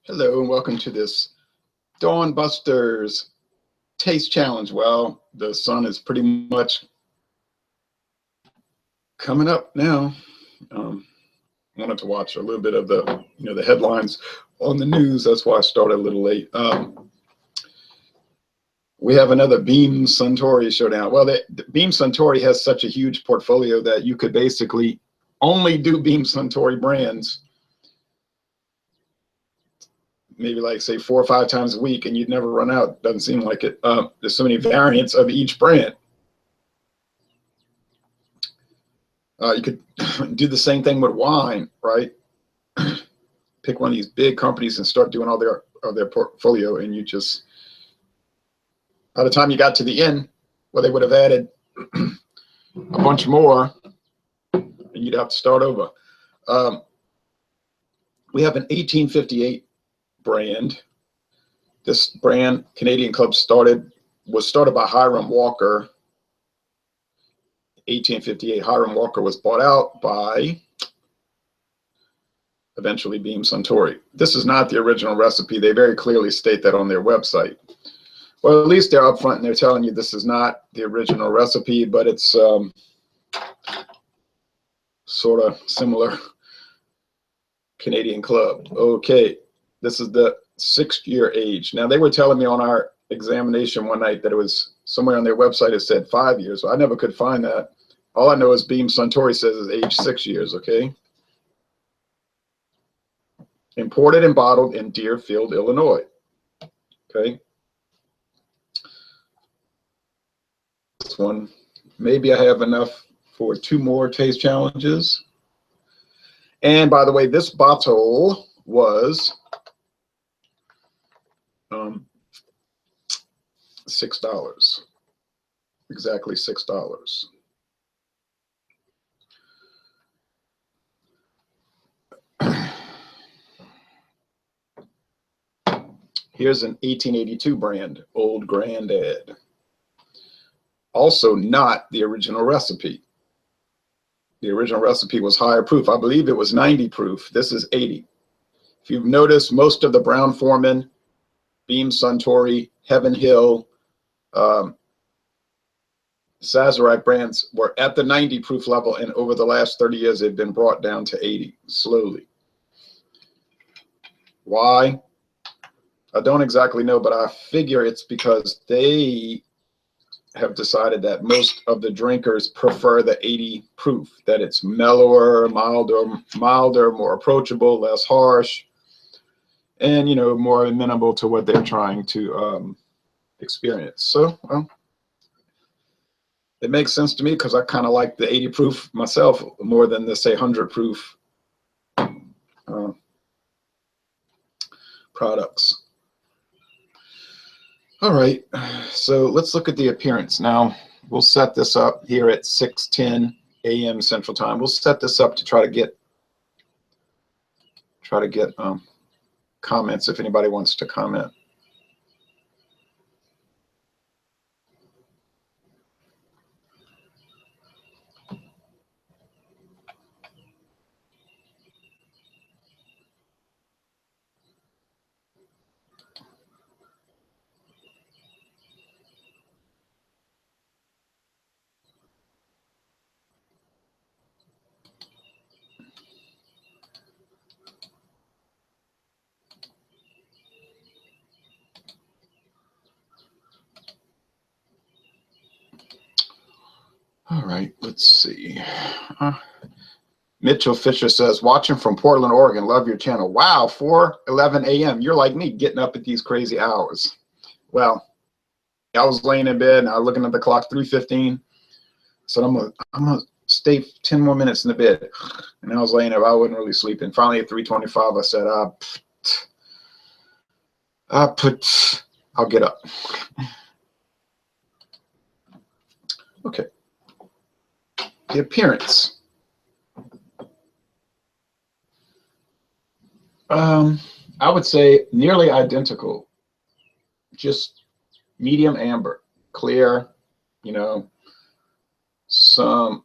Hello and welcome to this Dawn Busters Taste Challenge. Well, the sun is pretty much coming up now. Wanted to watch a little bit of the headlines on the news. That's why I started a little late. We have another Beam Suntory showdown. Well, the Beam Suntory has such a huge portfolio that you could basically only do Beam Suntory brands maybe like say 4 or 5 times a week and you'd never run out. Doesn't seem like it. There's so many variants of each brand. You could do the same thing with wine, right? Pick one of these big companies and start doing all their portfolio, and you just, by the time you got to the end, well, they would have added a bunch more and you'd have to start over. We have an 1858 brand. This brand, Canadian Club, was started by Hiram Walker. 1858. Hiram Walker was bought out by eventually Beam Suntory. This is not the original recipe. They very clearly state that on their website. Well, at least they're upfront and they're telling you this is not the original recipe, but it's sort of similar. Canadian Club. Okay. This is the 6-year age. Now, they were telling me on our examination one night that it was somewhere on their website it said 5 years. So I never could find that. All I know is Beam Suntory says is age 6 years, okay? Imported and bottled in Deerfield, Illinois. Okay. This one, maybe I have enough for 2 more taste challenges. And by the way, this bottle was $6. Exactly $6. Here's an 1882 brand, Old Grandad. Also not the original recipe. The original recipe was higher proof. I believe it was 90 proof. This is 80. If you've noticed, most of the Brown-Forman, Beam Suntory, Heaven Hill, Sazerac brands were at the 90 proof level, and over the last 30 years they've been brought down to 80 slowly. Why? I don't exactly know, but I figure it's because they have decided that most of the drinkers prefer the 80 proof, that it's mellower, milder, more approachable, less harsh, and more amenable to what they're trying to experience. So, well, it makes sense to me because I kind of like the 80 proof myself more than the, say, 100 proof products. All right, so let's look at the appearance. Now, we'll set this up here at 6:10 a.m. Central Time. We'll set this up to try to get comments if anybody wants to comment. All right, let's see. Mitchell Fisher says, watching from Portland, Oregon. Love your channel. Wow, 4:11 a.m. You're like me, getting up at these crazy hours. Well, I was laying in bed and I was looking at the clock, 3:15. So I'm gonna stay 10 more minutes in the bed. And I was laying there, I wasn't really sleeping. Finally at 3:25, I said, I'll get up. Okay. The appearance. I would say nearly identical, just medium amber, clear, some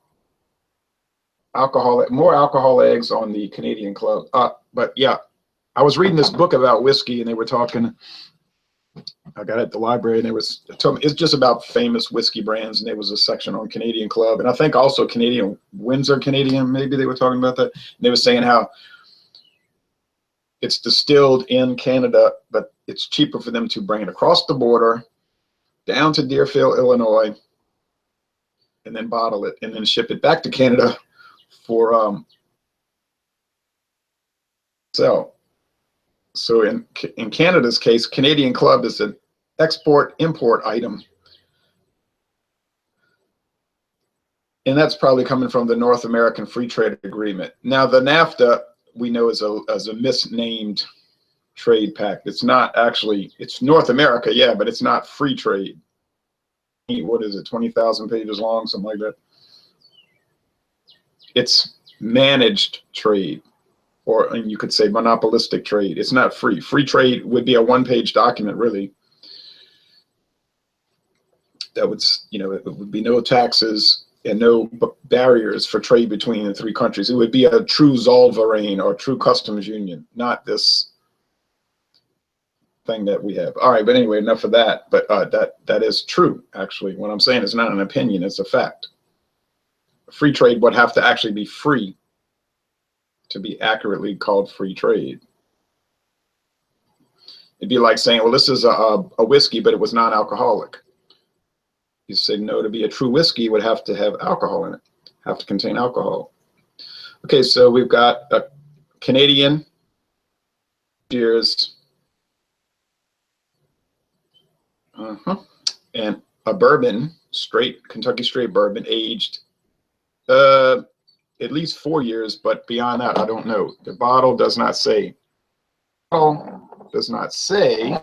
alcohol, more alcohol eggs on the Canadian Club. But yeah, I was reading this book about whiskey, and they were talking. I got it at the library, and it's just about famous whiskey brands, and there was a section on Canadian Club, and I think also Canadian Windsor Canadian. Maybe they were talking about that. And they were saying how it's distilled in Canada, but it's cheaper for them to bring it across the border down to Deerfield, Illinois, and then bottle it, and then ship it back to Canada for sell. So in Canada's case, Canadian Club is an export-import item. And that's probably coming from the North American Free Trade Agreement. Now, the NAFTA, we know, is a misnamed trade pact. It's not actually, it's North America, yeah, but it's not free trade. What is it, 20,000 pages long, something like that? It's managed trade. Or and you could say monopolistic trade. It's not free. Free trade would be a one-page document, really. That would, it would be no taxes and no barriers for trade between the three countries. It would be a true Zollverein or true customs union, not this thing that we have. All right, but anyway, enough of that. But that is true, actually. What I'm saying is not an opinion, it's a fact. Free trade would have to actually be free to be accurately called free trade. It'd be like saying, well, this is a whiskey, but it was non-alcoholic. You say no, to be a true whiskey would have to have alcohol in it, have to contain alcohol. Okay, so we've got a Canadian, cheers, and a bourbon, Kentucky straight bourbon, aged at least 4 years, but beyond that, I don't know. The bottle does not say. Does not say.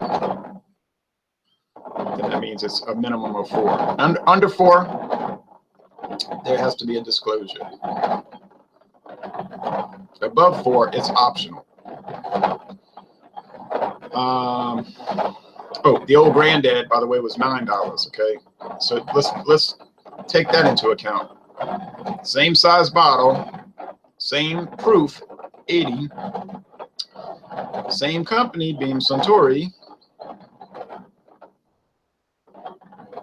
Then that means it's a minimum of 4. Under 4, there has to be a disclosure. Above 4, it's optional. Oh, the old granddad, by the way, was $9. Okay, so let's take that into account. Same size bottle, same proof, 80. Same company, Beam Suntory.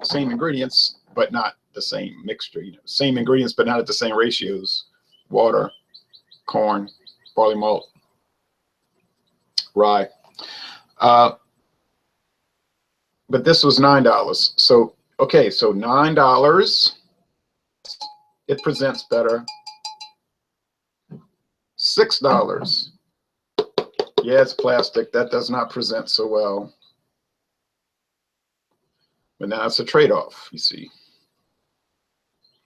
Same ingredients, but not the same mixture. Same ingredients, but not at the same ratios. Water, corn, barley malt, rye. But this was $9. So, okay, so $9. It presents better. $6. Yeah, it's plastic. That does not present so well. But now it's a trade-off, you see.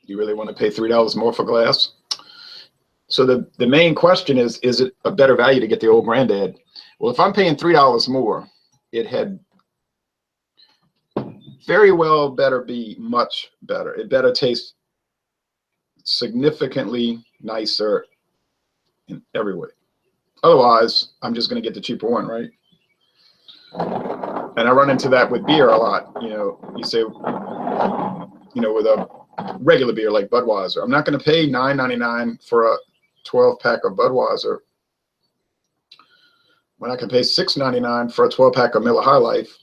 You really want to pay $3 more for glass? So the main question is it a better value to get the old granddad? Well, if I'm paying $3 more, it had very well better be much better. It better taste significantly nicer in every way. Otherwise, I'm just going to get the cheaper one, right? And I run into that with beer a lot. You say, with a regular beer like Budweiser, I'm not going to pay $9.99 for a 12-pack of Budweiser when I can pay $6.99 for a 12-pack of Miller High Life.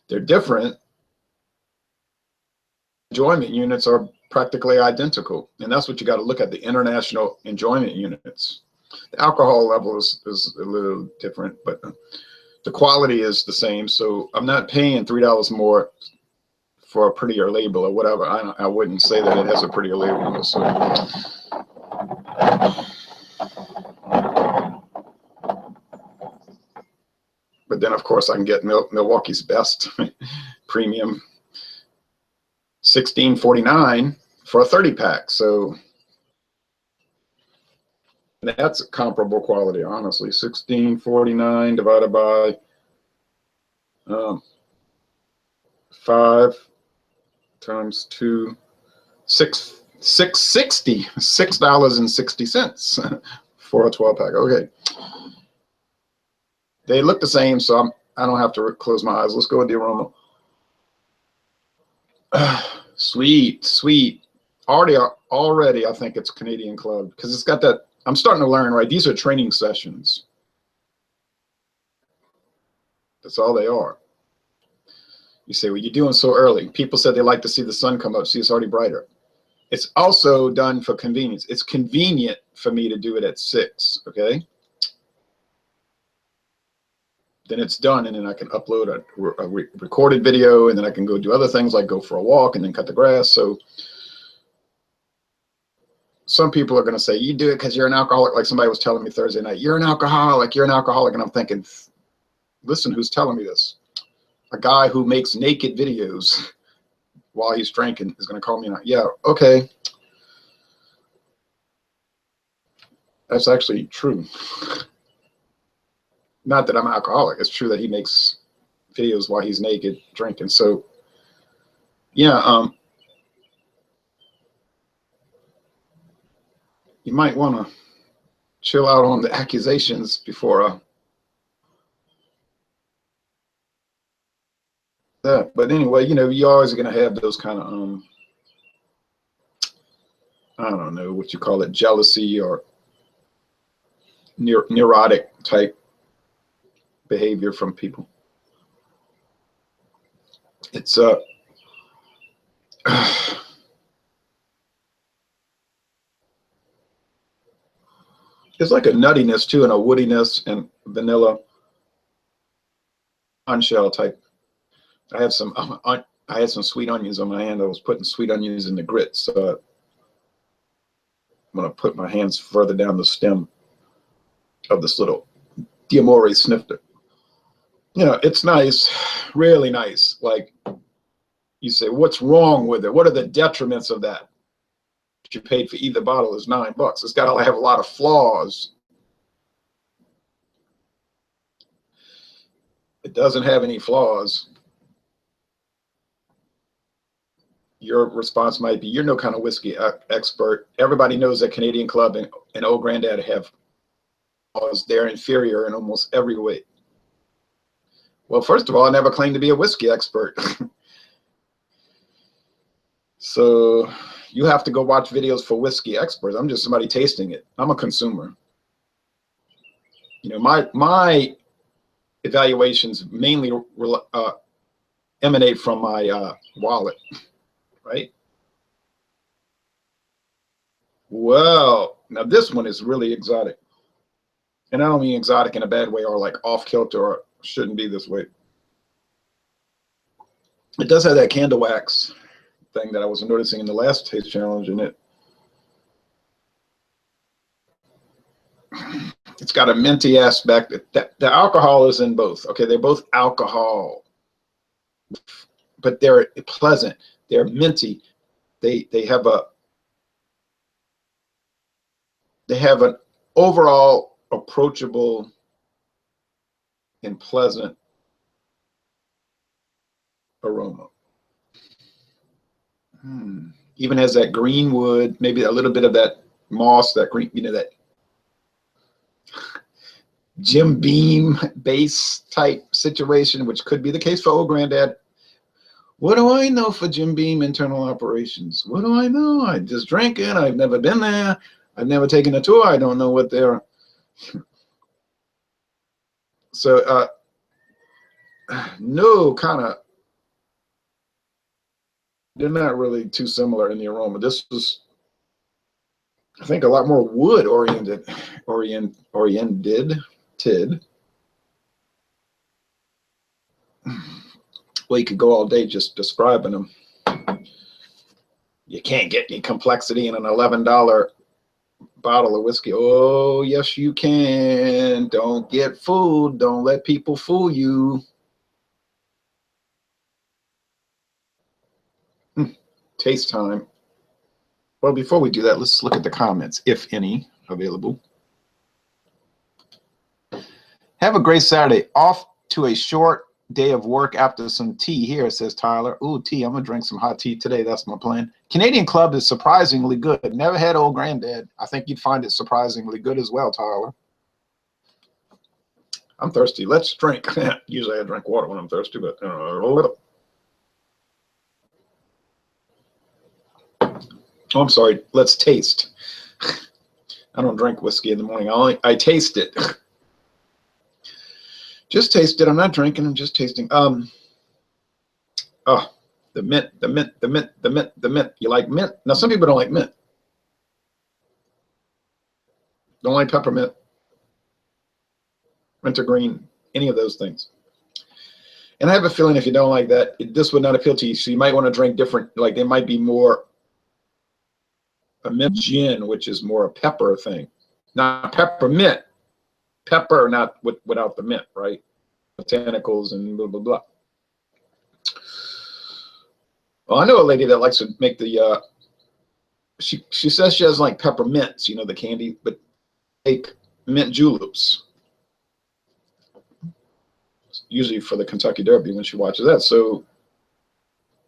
They're different. Enjoyment units are practically identical, and that's what you got to look at, the international enjoyment units. The alcohol level is a little different, but the quality is the same. So I'm not paying $3 more for a prettier label or whatever. I wouldn't say that it has a prettier label. So. But then, of course, I can get Milwaukee's Best premium, $16.49 for a 30-pack. So that's comparable quality, honestly. $16.49 divided by 5 times 2, $6.60 for a 12-pack. Okay. They look the same, so I don't have to close my eyes. Let's go with the aroma. Sweet, sweet. Already, I think it's Canadian Club because it's got that. I'm starting to learn, right? These are training sessions. That's all they are. You say, well, you're doing so early. People said they like to see the sun come up. See, it's already brighter. It's also done for convenience. It's convenient for me to do it at 6, okay? Then it's done, and then I can upload a recorded video, and then I can go do other things like go for a walk and then cut the grass. So some people are going to say, you do it because you're an alcoholic, like somebody was telling me Thursday night. You're an alcoholic. You're an alcoholic. And I'm thinking, listen, who's telling me this? A guy who makes naked videos while he's drinking is going to call me out. Yeah, okay. That's actually true. Not that I'm an alcoholic. It's true that he makes videos while he's naked drinking. So, yeah, you might want to chill out on the accusations before that. But anyway, you know, you're always going to have those kind of, I don't know what you call it, jealousy or neurotic type behavior from people. It's it's like a nuttiness too, and a woodiness and vanilla unshell type. I had some sweet onions on my hand. I was putting sweet onions in the grits. I'm gonna put my hands further down the stem of this little Diamore snifter. You know, it's nice, really nice. Like you say, what's wrong with it? What are the detriments of that? You paid for either bottle is $9. It's got to have a lot of flaws. It doesn't have any flaws. Your response might be, you're no kind of whiskey expert. Everybody knows that Canadian Club and Old Grandad have flaws. They're inferior in almost every way. Well, first of all, I never claimed to be a whiskey expert. So you have to go watch videos for whiskey experts. I'm just somebody tasting it. I'm a consumer. You know, my evaluations mainly emanate from my wallet, right? Well, now this one is really exotic. And I don't mean exotic in a bad way or like off kilter or shouldn't be this way. It does have that candle wax thing that I was noticing in the last taste challenge, and it's got a minty aspect. The alcohol is in both. Okay, they're both alcohol, but they're pleasant. They're minty. They have an overall approachable and pleasant aroma. Even has that green wood, maybe a little bit of that moss, that green, you know, that Jim Beam base type situation, which could be the case for Old Grandad. What do I know for Jim Beam internal operations? What do I know? I just drink it. I've never been there. I've never taken a tour. I don't know what they're. So, no, kind of. They're not really too similar in the aroma. This was, I think, a lot more wood oriented. Well, you could go all day just describing them. You can't get any complexity in an $11 bottle of whiskey. Oh, yes, you can. Don't get fooled. Don't let people fool you. Taste time. Well, before we do that, let's look at the comments, if any, available. Have a great Saturday. Off to a short day of work after some tea here, says Tyler. Ooh, tea. I'm going to drink some hot tea today. That's my plan. Canadian Club is surprisingly good. Never had Old Grandad. I think you'd find it surprisingly good as well, Tyler. I'm thirsty. Let's drink. Usually I drink water when I'm thirsty, but hold it up. Oh, I'm sorry. Let's taste. I don't drink whiskey in the morning. I taste it. Just taste it. I'm not drinking. I'm just tasting. Oh, the mint, the mint, the mint, the mint, the mint. You like mint? Now, some people don't like mint. Don't like peppermint, wintergreen, any of those things. And I have a feeling if you don't like that, this would not appeal to you. So you might want to drink different, like there might be more a mint gin, which is more a pepper thing. Not peppermint, pepper, not without the mint, right? Botanicals and blah, blah, blah. Well, I know a lady that likes to make the, she says she doesn't like peppermints, you know, the candy, but make mint juleps. Usually for the Kentucky Derby when she watches that. So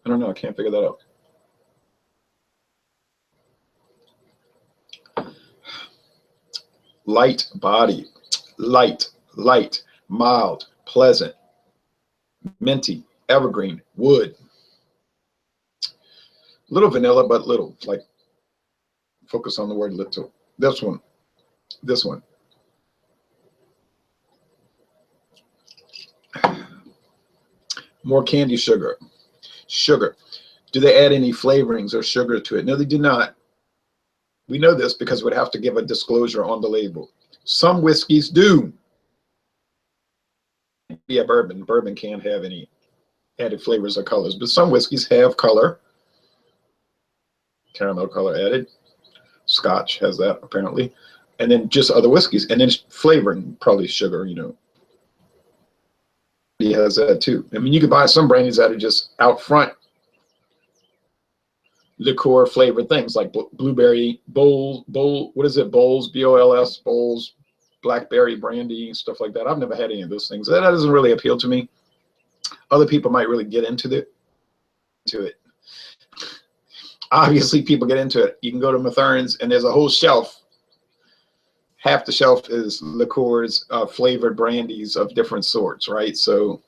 I don't know. I can't figure that out. Light body, light, mild, pleasant, minty, evergreen, wood. Little vanilla, but little. Like focus on the word little. This one. More candy sugar. Do they add any flavorings or sugar to it? No, they do not. We know this because we'd have to give a disclosure on the label. Some whiskeys do. Yeah, bourbon. Bourbon can't have any added flavors or colors, but some whiskeys have color. Caramel color added. Scotch has that apparently. And then just other whiskeys. And then flavoring, probably sugar, you know. He has that too. I mean, you could buy some brandies that are just out front liqueur flavored things like blueberry bowl, what is it? Bowls, B-O-L-S, bowls, blackberry brandy, stuff like that. I've never had any of those things. That doesn't really appeal to me. Other people might really get into it. Obviously, people get into it. You can go to Mathern's and there's a whole shelf. Half the shelf is liqueurs, flavored brandies of different sorts, right? So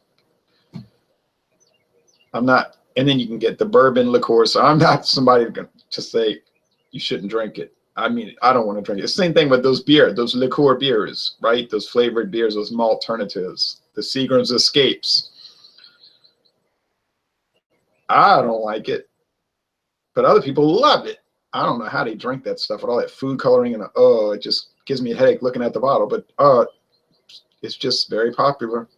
I'm not, and then you can get the bourbon liqueur. So I'm not somebody to say you shouldn't drink it. I mean, I don't want to drink it. Same thing with those liqueur beers, right? Those flavored beers, those malt alternatives, the Seagram's Escapes. I don't like it, but other people love it. I don't know how they drink that stuff with all that food coloring and it just gives me a headache looking at the bottle, but it's just very popular.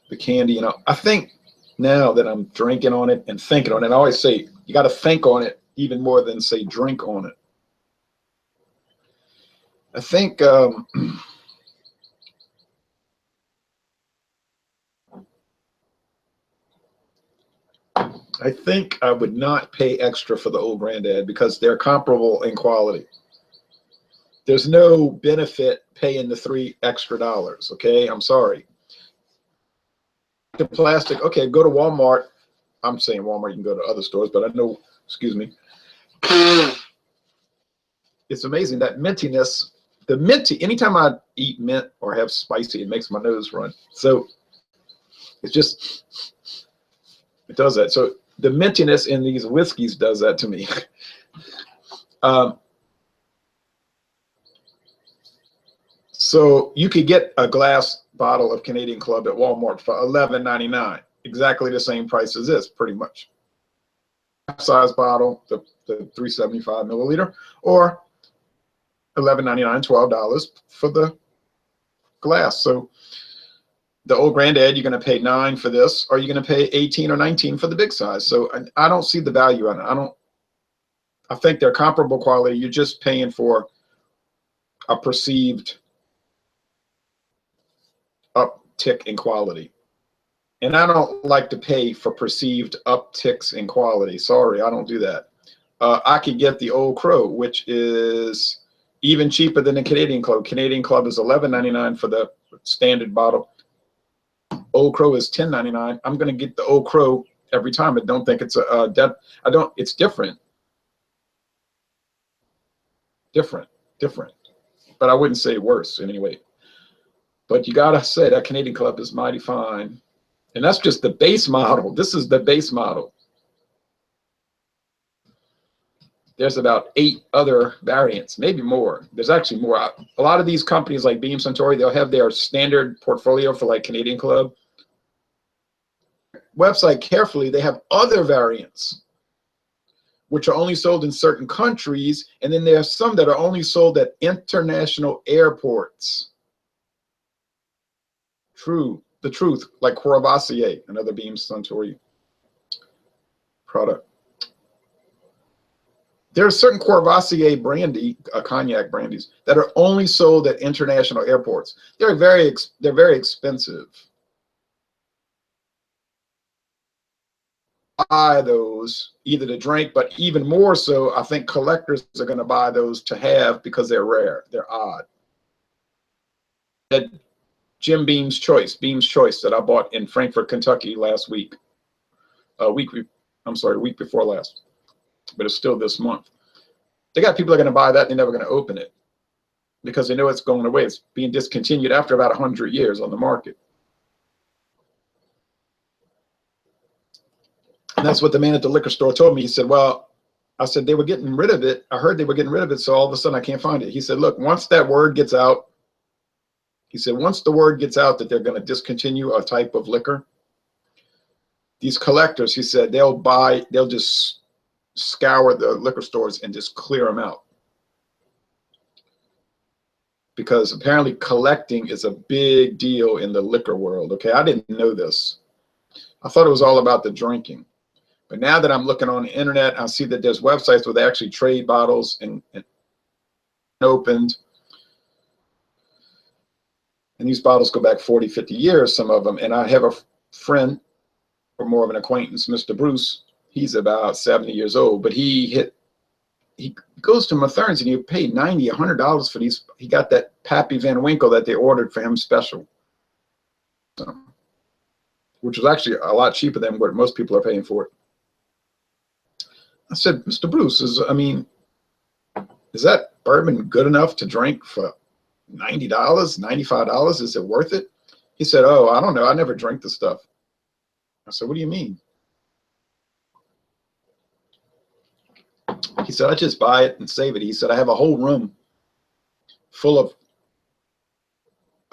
The candy, you know, I think now that I'm drinking on it and thinking on it, I always say you got to think on it even more than say drink on it. I think I would not pay extra for the Old Grandad because they're comparable in quality. There's no benefit paying the $3 extra. Okay, I'm sorry. The plastic. Okay, go to Walmart. I'm saying Walmart. You can go to other stores, but I know. Excuse me. It's amazing that mintiness. The minty. Anytime I eat mint or have spicy, it makes my nose run. So it's just it does that. So the mintiness in these whiskeys does that to me. So you could get a glass bottle of Canadian Club at Walmart for $11.99, exactly the same price as this, pretty much. Size bottle, the 375 milliliter, or $11.99, $12 for the glass. So the Old Grandad, you're going to pay $9 for this, or you're going to pay 18 or 19 for the big size. So I don't see the value in it. I think they're comparable quality. You're just paying for a perceived uptick in quality. And I don't like to pay for perceived upticks in quality. Sorry, I don't do that. I could get the Old Crow, which is even cheaper than the Canadian Club. Canadian Club is $11.99 for the standard bottle. Old Crow is $10.99. I'm going to get the Old Crow every time. I don't think it's it's different. Different. But I wouldn't say worse in any way. But you got to say that Canadian Club is mighty fine. And that's just the base model. This is the base model. there's about 8 other variants, maybe more. There's actually more. A lot of these companies like Beam Suntory, they'll have their standard portfolio for like Canadian Club. Website carefully, they have other variants, which are only sold in certain countries. And then there are some that are only sold at international airports. The truth, like Courvoisier, another Beam Suntory product. There are certain Courvoisier brandy, cognac brandies, that are only sold at international airports. They're very expensive. Buy those either to drink, but even more so, I think collectors are going to buy those to have because they're rare. They're odd. That Jim Beam's Choice that I bought in Frankfort, Kentucky last week. Week before last, but it's still this month. They got people that are going to buy that. They're never going to open it because they know it's going away. It's being discontinued after about 100 years on the market. And that's what the man at the liquor store told me. He said, well, I said, they were getting rid of it. I heard they were getting rid of it. So all of a sudden I can't find it. He said, look, once that word gets out, he said, once the word gets out that they're going to discontinue a type of liquor, these collectors, he said, they'll just scour the liquor stores and just clear them out. Because apparently collecting is a big deal in the liquor world. Okay, I didn't know this. I thought it was all about the drinking. But now that I'm looking on the internet, I see that there's websites where they actually trade bottles and opened. And these bottles go back 40, 50 years, some of them. And I have a friend, or more of an acquaintance, Mr. Bruce. He's about 70 years old, but he goes to Mathern's and he paid $90, $100 for these. He got that Pappy Van Winkle that they ordered for him special, which was actually a lot cheaper than what most people are paying for it. I said, Mr. Bruce, is that bourbon good enough to drink for $90, $95? Is it worth it? He said, oh, I don't know. I never drink the stuff. I said, what do you mean? He said, I just buy it and save it. He said, I have a whole room full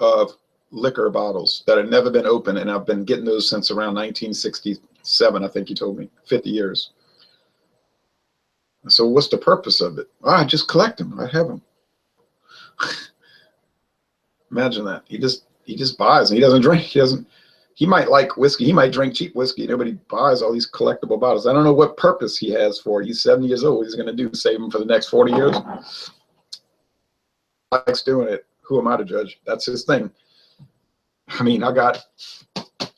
of liquor bottles that have never been opened, and I've been getting those since around 1967, I think he told me, 50 years. So what's the purpose of it? Well, I just collect them. I have them. Imagine that. He just buys and he doesn't drink. He might like whiskey. He might drink cheap whiskey. Nobody buys all these collectible bottles. I don't know what purpose he has for it. He's 70 years old. What he's going to do, save them for the next 40 years? He likes doing it. Who am I to judge? That's his thing. I mean, I got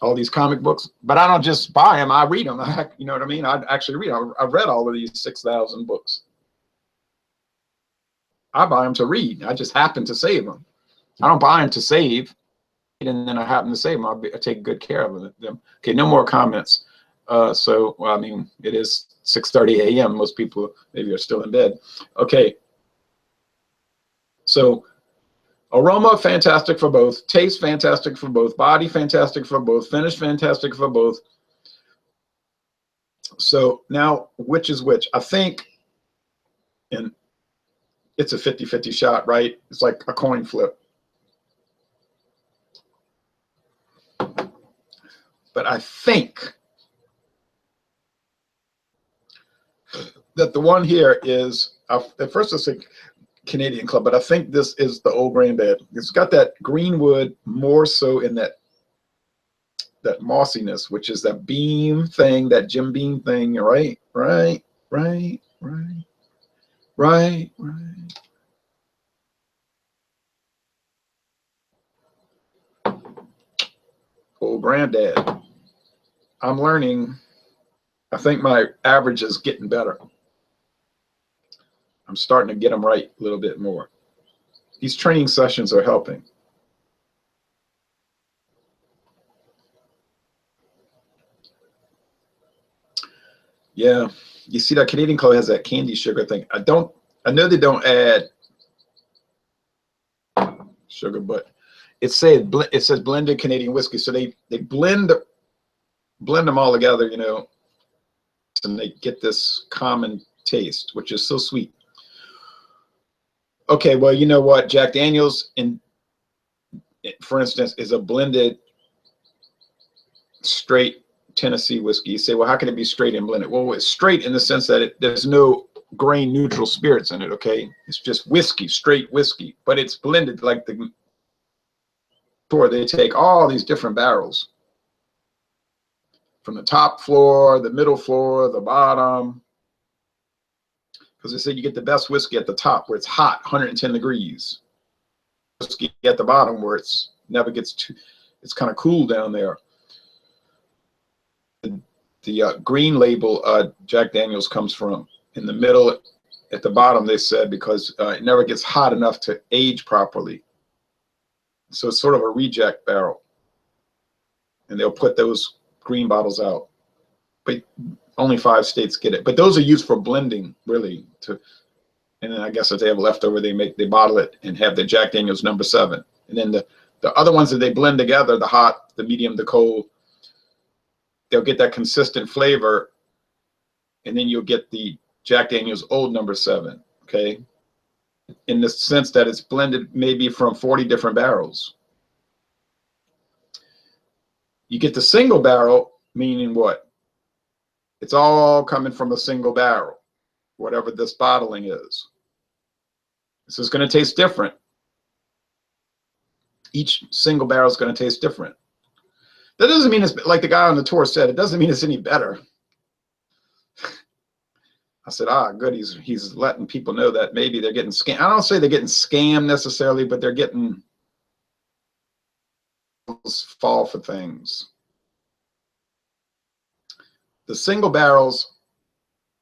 all these comic books, but I don't just buy them. I read them. You know what I mean? I actually read. I've read all of these 6,000 books. I buy them to read. I just happen to save them. I don't buy them to save. And then I happen to save them. I take good care of them. Okay, no more comments. So, well, I mean, it is 6:30 a.m. Most people maybe are still in bed. Okay. So, aroma, fantastic for both. Taste, fantastic for both. Body, fantastic for both. Finish, fantastic for both. So now, which is which? I think, and it's a 50-50 shot, right? It's like a coin flip. But I think that the one here is, at first I think Canadian Club, but I think this is the old granddad. It's got that greenwood more so in that mossiness, which is that Beam thing, that Jim Beam thing, right? Old granddad. I'm learning. I think my average is getting better. I'm starting to get them right a little bit more. These training sessions are helping. Yeah, you see that Canadian Club has that candy sugar thing. I know they don't add sugar, but it says blended Canadian whiskey. So they blend them all together, you know, and they get this common taste, which is so sweet. Okay, well, you know what? Jack Daniel's, for instance, is a blended straight Tennessee whiskey. You say, well, how can it be straight and blended? Well, it's straight in the sense that there's no grain neutral spirits in it, okay? It's just whiskey, straight whiskey, but it's blended like the tour. They take all these different barrels from the top floor, the middle floor, the bottom, because they said you get the best whiskey at the top where it's hot, 110 degrees. Whiskey at the bottom where it's never gets too, it's kind of cool down there. The green label Jack Daniel's comes from. In the middle, at the bottom, they said because it never gets hot enough to age properly. So it's sort of a reject barrel. And they'll put those green bottles out. But only 5 states get it. But those are used for blending, really. And then I guess if they have leftover, they bottle it and have the Jack Daniel's No. 7. And then the other ones that they blend together, the hot, the medium, the cold, they'll get that consistent flavor. And then you'll get the Jack Daniel's Old No. 7, okay? In the sense that it's blended maybe from 40 different barrels. You get the single barrel, meaning what? It's all coming from a single barrel, whatever this bottling is. So it's going to taste different. Each single barrel is going to taste different. That doesn't mean it's, like the guy on the tour said, it doesn't mean it's any better. I said, good, he's letting people know that maybe they're getting scammed. I don't say they're getting scammed necessarily, but they're getting fall for things. The single barrels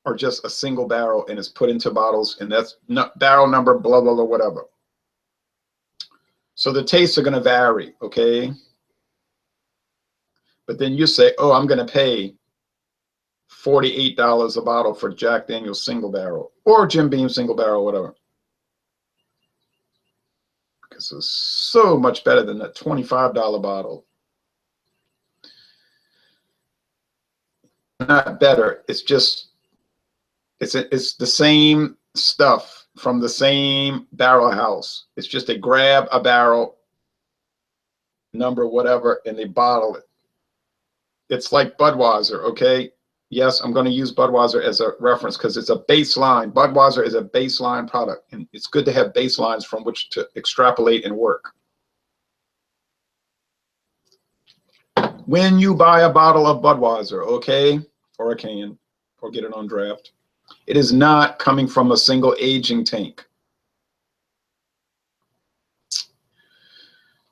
are just a single barrel and it's put into bottles, and that's not barrel number, blah, blah, blah, whatever. So the tastes are going to vary, okay? But then you say, oh, I'm going to pay $48 a bottle for Jack Daniel's single barrel or Jim Beam single barrel, whatever. Because it's so much better than that $25 bottle. Not better. It's just, it's the same stuff from the same barrel house. It's just they grab a barrel number, whatever, and they bottle it. It's like Budweiser, okay? Yes, I'm going to use Budweiser as a reference because it's a baseline. Budweiser is a baseline product, and it's good to have baselines from which to extrapolate and work. When you buy a bottle of Budweiser, okay, or a can, or get it on draft, it is not coming from a single aging tank.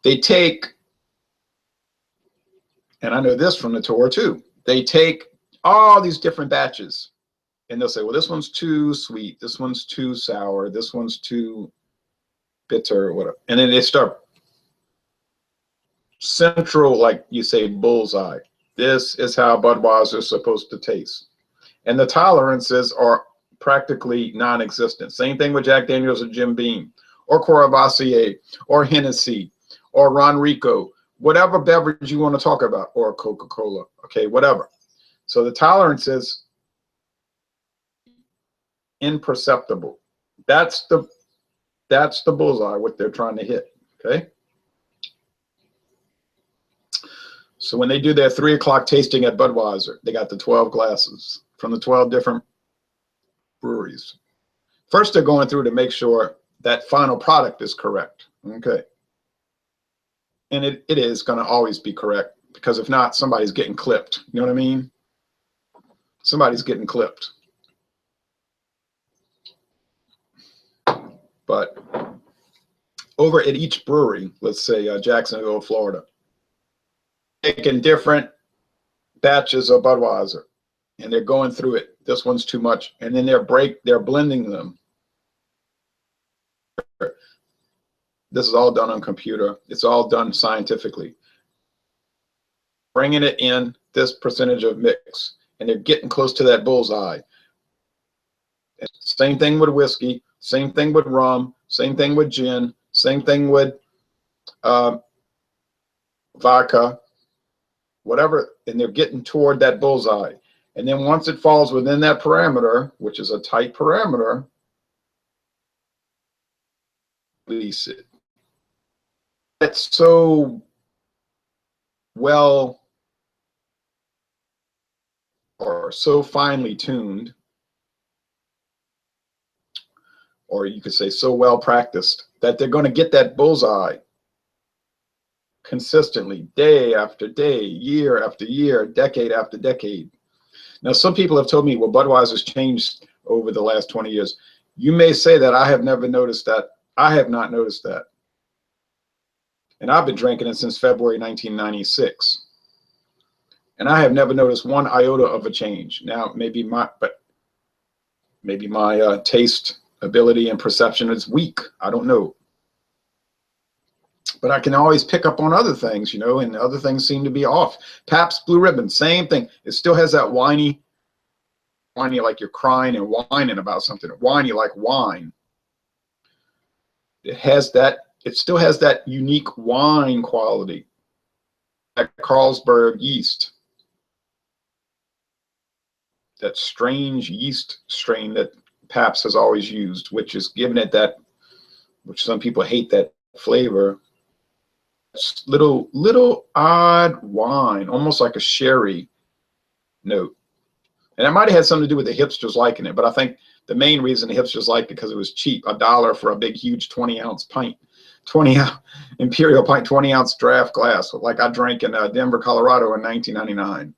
They take, and I know this from the tour too, they take all these different batches and they'll say, well, this one's too sweet, this one's too sour, this one's too bitter, whatever. And then they start central, like you say, bullseye. This is how Budweiser is supposed to taste. And the tolerances are practically non-existent. Same thing with Jack Daniel's or Jim Beam or Courvoisier or Hennessy or Ron Rico, whatever beverage you want to talk about, or Coca-Cola, okay, whatever. So the tolerance is imperceptible. That's the bullseye, what they're trying to hit, okay? So when they do their 3 o'clock tasting at Budweiser, they got the 12 glasses from the 12 different breweries. First, they're going through to make sure that final product is correct, okay? And it is going to always be correct, because if not, somebody's getting clipped. You know what I mean? Somebody's getting clipped. But over at each brewery, let's say Jacksonville, Florida, taking different batches of Budweiser, and they're going through it. This one's too much, and then they're blending them. This is all done on computer. It's all done scientifically. Bringing it in this percentage of mix, and they're getting close to that bullseye. Same thing with whiskey. Same thing with rum. Same thing with gin. Same thing with vodka. Whatever, and they're getting toward that bullseye. And then once it falls within that parameter, which is a tight parameter, release it. It's so well or so finely tuned, or you could say so well practiced, that they're going to get that bullseye consistently, day after day, year after year, decade after decade. Now, some people have told me, well, Budweiser's changed over the last 20 years. You may say that. I have never noticed that. I have not noticed that. And I've been drinking it since February 1996. And I have never noticed one iota of a change. Now, maybe my taste, ability, and perception is weak. I don't know. But I can always pick up on other things, you know, and other things seem to be off. Pabst Blue Ribbon, same thing. It still has that whiny like you're crying and whining about something. Whiny like wine. It has that. It still has that unique wine quality. That Carlsberg yeast. That strange yeast strain that Pabst has always used, which is giving it that, which some people hate that flavor. Little odd wine, almost like a sherry note. And it might have had something to do with the hipsters liking it, but I think the main reason the hipsters liked it because it was cheap, $1 for a big, huge 20-ounce pint, 20-ounce Imperial pint, 20-ounce draft glass, like I drank in Denver, Colorado in 1999.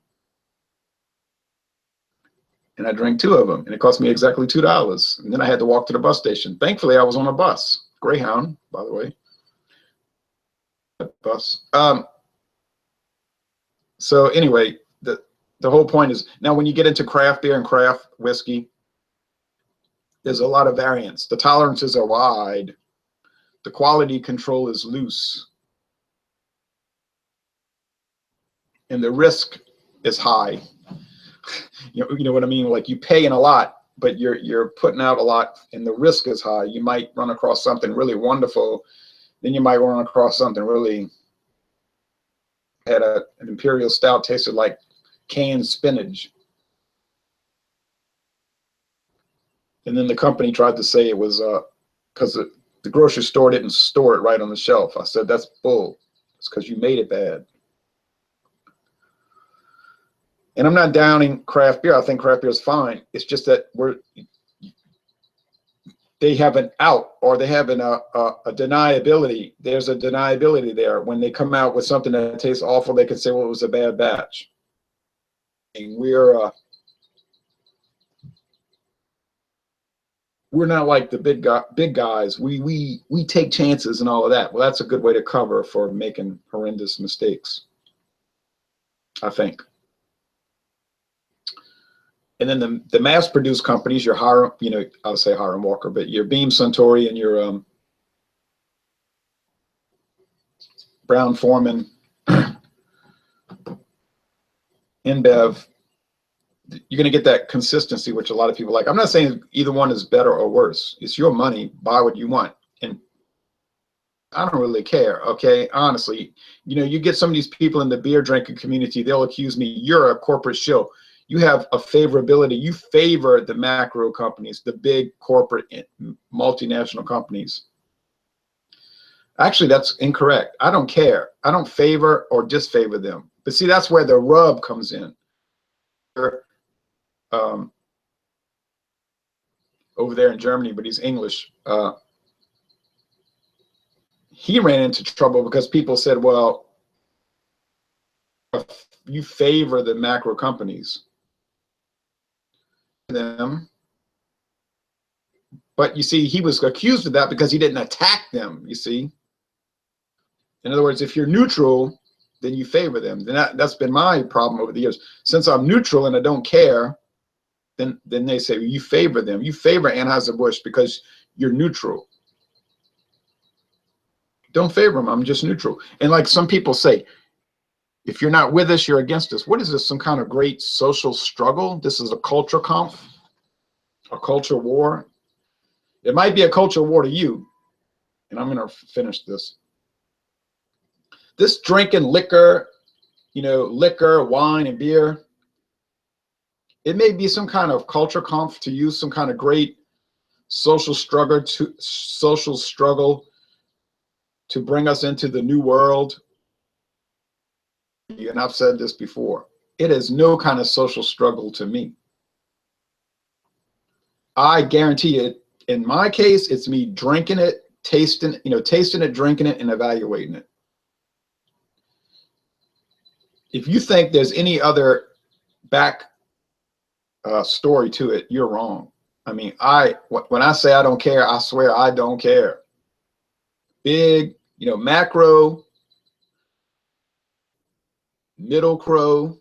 And I drank 2 of them, and it cost me exactly $2. And then I had to walk to the bus station. Thankfully, I was on a bus, Greyhound, by the way. Bus. So anyway, the whole point is, now when you get into craft beer and craft whiskey, there's a lot of variance. The tolerances are wide. The quality control is loose. And the risk is high. You know what I mean? Like, you pay in a lot, but you're putting out a lot, and the risk is high. You might run across something really wonderful, then you might run across something really, had an imperial stout tasted like canned spinach. And then the company tried to say it was because the grocery store didn't store it right on the shelf. I said, that's bull. It's because you made it bad. And I'm not downing craft beer. I think craft beer is fine. It's just that they have an out, or they have a deniability. There's a deniability there. When they come out with something that tastes awful, they can say, well, it was a bad batch. And we're not like the big guys. We take chances and all of that. Well, that's a good way to cover for making horrendous mistakes, I think. And then the mass-produced companies, your Hiram, you know, I'll say Hiram Walker, but your Beam Suntory and your Brown Forman, InBev, you're going to get that consistency, which a lot of people like. I'm not saying either one is better or worse. It's your money. Buy what you want. And I don't really care, okay? Honestly, you know, you get some of these people in the beer drinking community, they'll accuse me, you're a corporate shill. You have a favorability. You favor the macro companies, the big corporate multinational companies. Actually, that's incorrect. I don't care. I don't favor or disfavor them. But see, that's where the rub comes in. Over there in Germany, but he's English. He ran into trouble because people said, well, you favor the macro companies. Them, but you see, he was accused of that because he didn't attack them. You see, in other words, if you're neutral, then you favor them. Then that's been my problem over the years. Since I'm neutral and I don't care, then they say, well, you favor them. You favor Anheuser-Busch because you're neutral. Don't favor them. I'm just neutral. And like some people say, if you're not with us, you're against us. What is this? Some kind of great social struggle? This is a culture conf, a culture war. It might be a culture war to you. And I'm going to finish this. This drinking liquor, you know, liquor, wine, and beer, it may be some kind of culture conf to use some kind of great social struggle to bring us into the new world. And I've said this before, it is no kind of social struggle to me. I guarantee it, in my case, it's me drinking it, tasting it, drinking it, and evaluating it. If you think there's any other back story to it, you're wrong. I mean, when I say I don't care, I swear I don't care. Big, macro, middle crow,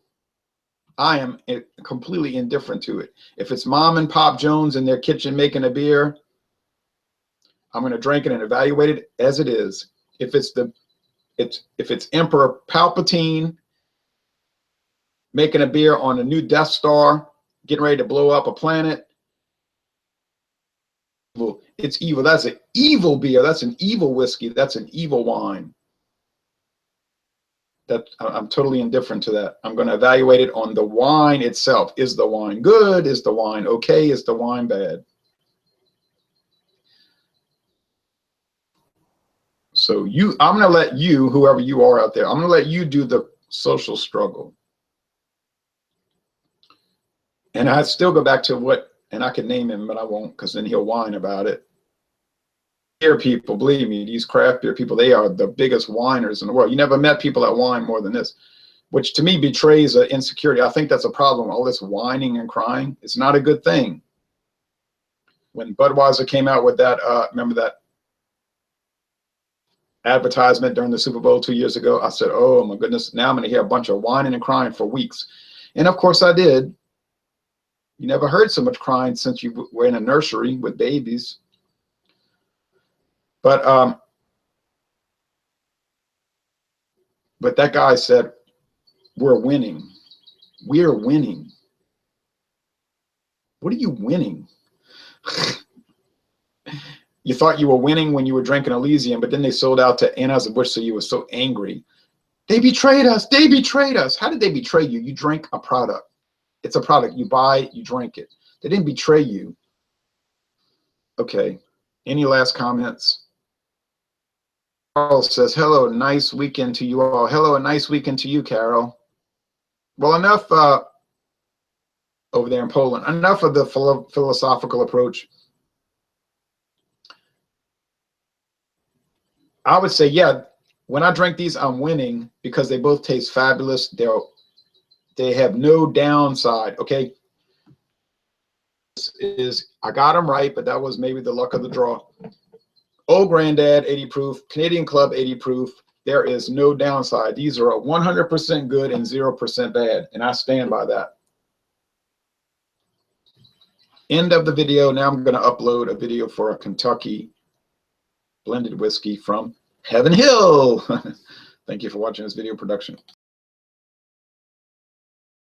I am completely indifferent to it. If it's Mom and Pop Jones in their kitchen making a beer, I'm going to drink it and evaluate it as it is. If it's Emperor Palpatine making a beer on a new Death Star, getting ready to blow up a planet, it's evil. That's an evil beer. That's an evil whiskey. That's an evil wine. That I'm totally indifferent to that. I'm going to evaluate it on the wine itself. Is the wine good? Is the wine okay? Is the wine bad? So I'm going to let you, whoever you are out there, I'm going to let you do the social struggle. And I still go back to what, and I could name him, but I won't, because then he'll whine about it. Beer people, believe me, these craft beer people, they are the biggest whiners in the world. You never met people that whine more than this, which to me betrays an insecurity. I think that's a problem. All this whining and crying, it's not a good thing. When Budweiser came out with that, remember that advertisement during the Super Bowl 2 years ago? I said, oh my goodness, now I'm going to hear a bunch of whining and crying for weeks. And of course I did. You never heard so much crying since you were in a nursery with babies. But that guy said, we're winning. We're winning. What are you winning? You thought you were winning when you were drinking Elysium, but then they sold out to Anheuser-Busch, so you were so angry. They betrayed us. They betrayed us. How did they betray you? You drank a product. It's a product. You buy it, you drink it. They didn't betray you. Okay. Any last comments? Carol says, hello, nice weekend to you all. Hello, a nice weekend to you, Carol. Well, enough over there in Poland. Enough of the philosophical approach. I would say, yeah, when I drink these, I'm winning because they both taste fabulous. They have no downside, okay? I got them right, but that was maybe the luck of the draw. Old Granddad, 80 proof. Canadian Club, 80 proof. There is no downside. These are 100% good and 0% bad, and I stand by that. End of the video. Now I'm going to upload a video for a Kentucky blended whiskey from Heaven Hill. Thank you for watching this video production.